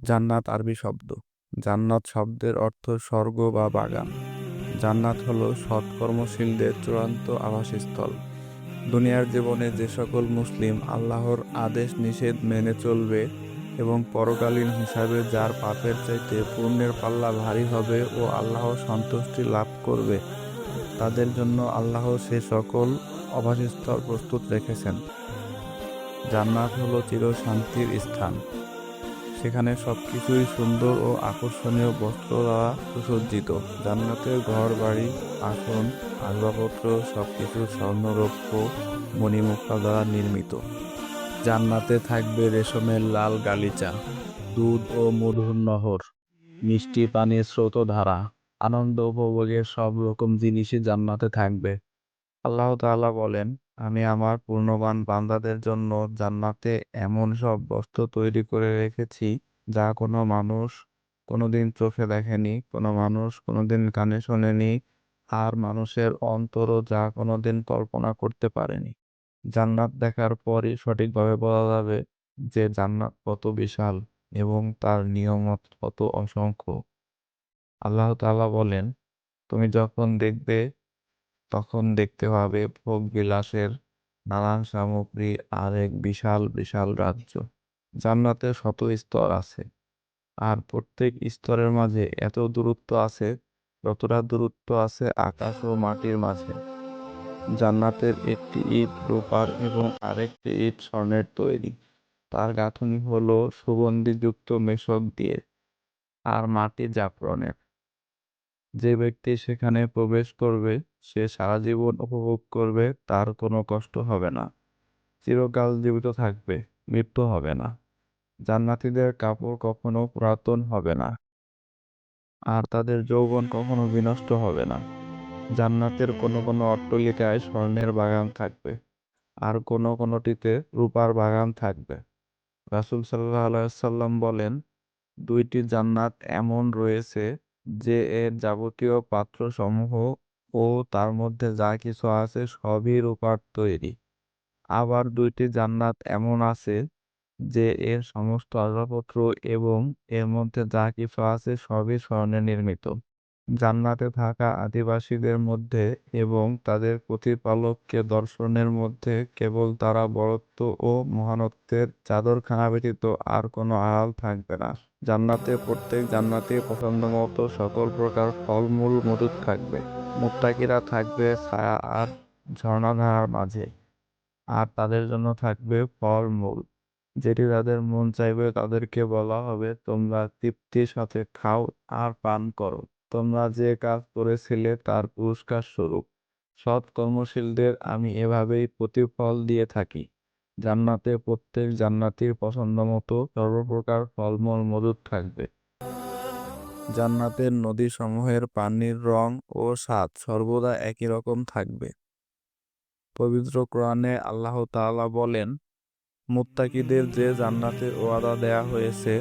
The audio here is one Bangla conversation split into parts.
জান্নাত আরবি শব্দ। জান্নাত শব্দের অর্থ স্বর্গ বা বাগান। জান্নাত হলো সৎকর্মশীলদের চূড়ান্ত আবাসস্থল। দুনিয়ার জীবনে যে সকল মুসলিম আল্লাহর আদেশ নিষেধ মেনে চলবে এবং পরকালীন হিসাবে যার পাপের চাইতে পুণ্যের পাল্লা ভারী হবে ও আল্লাহর সন্তুষ্টি লাভ করবে, তাদের জন্য আল্লাহ সে সকল আবাসস্থল প্রস্তুত রেখেছেন। জান্নাত হলো চিরশান্তির স্থান। সেখানে সবকিছুই সুন্দর ও আকর্ষণীয় বস্ত্র দ্বারা সুসজ্জিত। জান্নাতের ঘর বাড়ি, আসন, আসবাবপত্র সবকিছু স্বর্ণরৌপ্য মণিমুক্তা দ্বারা নির্মিত। জান্নাতে থাকবে রেশমের লাল গালিচা, দুধ ও মধুর নহর, মিষ্টি পানির স্রোতধারা, আনন্দ উপভোগের সব রকম জিনিসই জান্নাতে থাকবে। আল্লাহ তাআলা বলেন, আমি আমার পূর্ণবান বান্দাদের জন্য জান্নাতে এমন সব বস্তু তৈরি করে রেখেছি যা কোনো মানুষ কোনোদিন চোখে দেখেনি, কোনো মানুষ কোনোদিন কানে শোনেনি, আর মানুষের অন্তরও যা কোনোদিন কল্পনা করতে পারেনি। জান্নাত দেখার পরই সঠিকভাবে বলা যাবে যে জান্নাত কত বিশাল এবং তার নিয়ামত কত অসংখ্য। আল্লাহ তাআলা বলেন, তুমি যখন দেখবে তখন দেখতে পাবে ভোগ বিলাসের নানান সামগ্রী আর এক বিশাল বিশাল রাজ্য। জান্নাতে শত স্তর আছে, আর প্রত্যেক স্তরের মাঝে এত দূরত্ব আছে যতটা দূরত্ব আছে আকাশ ও মাটির মাঝে। জান্নাতের একটি ইট রূপার এবং আরেকটি ইট স্বর্ণের তৈরি। তার গাঁথুনি হলো সুগন্ধিযুক্ত মেশক দিয়ে, আর মাটি জাফরানের। যে ব্যক্তি সেখানে প্রবেশ করবে সে সারা জীবন উপভোগ করবে, তার কোনো কষ্ট হবে না, চিরকাল জীবিত থাকবে, মৃত্যু হবে না। জান্নাতীদের কাপড় কখনো পুরাতন হবে না, আর তাদের যৌবন কখনো বিনষ্ট হবে না। জান্নাতের কোনো কোনো অট্টালিকায় স্বর্ণের বাগান থাকবে, আর কোনো কোনোটিতে রূপার বাগান থাকবে। রাসূল সাল্লাল্লাহু আলাইহি ওয়াসাল্লাম বলেন, দুইটি জান্নাত এমন রয়েছে যে এর যাবতীয় পাত্রসমূহ ও তার মধ্যে যা কিছু আছে সবই রূপার তৈরি। আবার দুইটি জান্নাত এমন আছে যে এর সমস্ত আসবাবপত্র এবং এর মধ্যে যা কিছু আছে সবই স্বর্ণে নির্মিত। জান্নাতে থাকা আদিবাসীদের মধ্যে এবং তাদের প্রতিপালককে দর্শনের মধ্যে কেবল তারা বরত্ব ও মহানত্বের চাদরখানা ব্যতীত আর কোনো আড়াল থাকবে না। জান্নাতে প্রত্যেক জান্নাতি পছন্দমতো সকল প্রকার ফলমূল মজুদ থাকবে। মুত্তাকিরা থাকবে ছায়া আর ঝর্ণাধারার মাঝে, আর তাদের জন্য থাকবে ফলমূল যেটি তাদের মন চাইবে তাদেরকে বলা হবে, তোমরা তৃপ্তির সাথে খাও আর পান করো। তোমরা যে কাজ করেছিলে তার পুরস্কার স্বরূপ সৎ কর্মশীলদের আমি এভাবেই প্রতিফল দিয়ে থাকি। জান্নাতে প্রত্যেক জান্নাতীর পছন্দমতো সর্বপ্রকার ফলমূল মজুদ থাকবে। জান্নাতের নদীসমূহের পানির রং ও স্বাদ সর্বদা একই রকম থাকবে। পবিত্র কোরআনে আল্লাহ তাআলা বলেন, মুত্তাকিদের যে জান্নাতের ওয়াদা দেয়া হয়েছে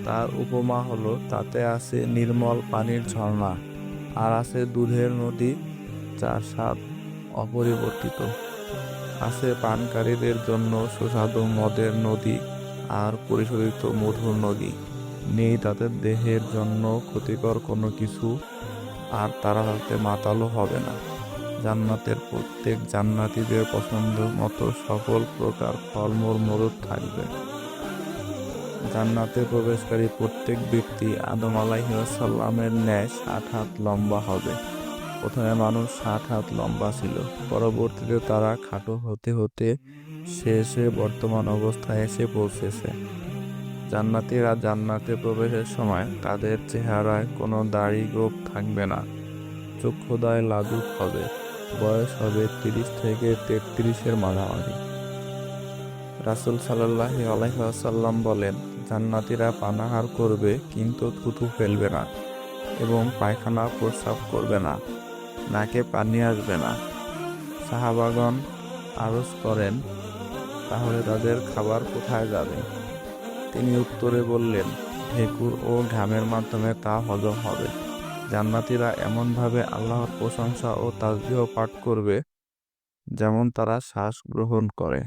তার উপমা হলো, তাতে আছে নির্মল পানির ঝর্ণা, আর আছে দুধের নদী যার স্বাদ অপরিবর্তিত। আছে পানকারীদের জন্য সুস্বাদু মদের নদী আর পরিশোধিত মধুর নদী। নেই তাদের দেহের জন্য ক্ষতিকর কোনো কিছু, আর তারা তাতে মাতালও হবে না। জান্নাতের প্রত্যেক জান্নাতীদের পছন্দ মতো সকল প্রকার ফলমূল মজুদ থাকবে। জান্নাতে প্রবেশকারী প্রত্যেক ব্যক্তি আদম আলাইহিস সালামের ন্যায় 60 হাত লম্বা হবে। প্রথমে মানুষ 60 হাত লম্বা ছিল, পরবর্তীতে তারা খাটো হতে হতে শেষে বর্তমান অবস্থায় এসে পৌঁছেছে। জান্নাতীরা জান্নাতে প্রবেশের সময় তাদের চেহারায় কোনো দাড়ি গোঁফ থাকবে না, চক্ষুদ্বয় লাজুক হবে, বয়স হবে 30 থেকে 33-এর মাঝামাঝি। রাসূল সাল্লাল্লাহু আলাইহি ওয়াসাল্লাম বলেন, জান্নাতীরা পানাহার করবে কিন্তু থুথু ফেলবে না এবং পায়খানা প্রস্রাব করবে না, নাকে পানি আসবে না। সাহাবাগণ আরজ করেন, তাহলে তাদের খাবার কোথায় যাবে? তিনি উত্তরে বললেন, ঢেকুর ও ঘামের মাধ্যমে তা হজম হবে। জান্নাতীরা এমনভাবে আল্লাহর প্রশংসা ও তাসবিহ পাঠ করবে যেমন তারা শ্বাস গ্রহণ করে।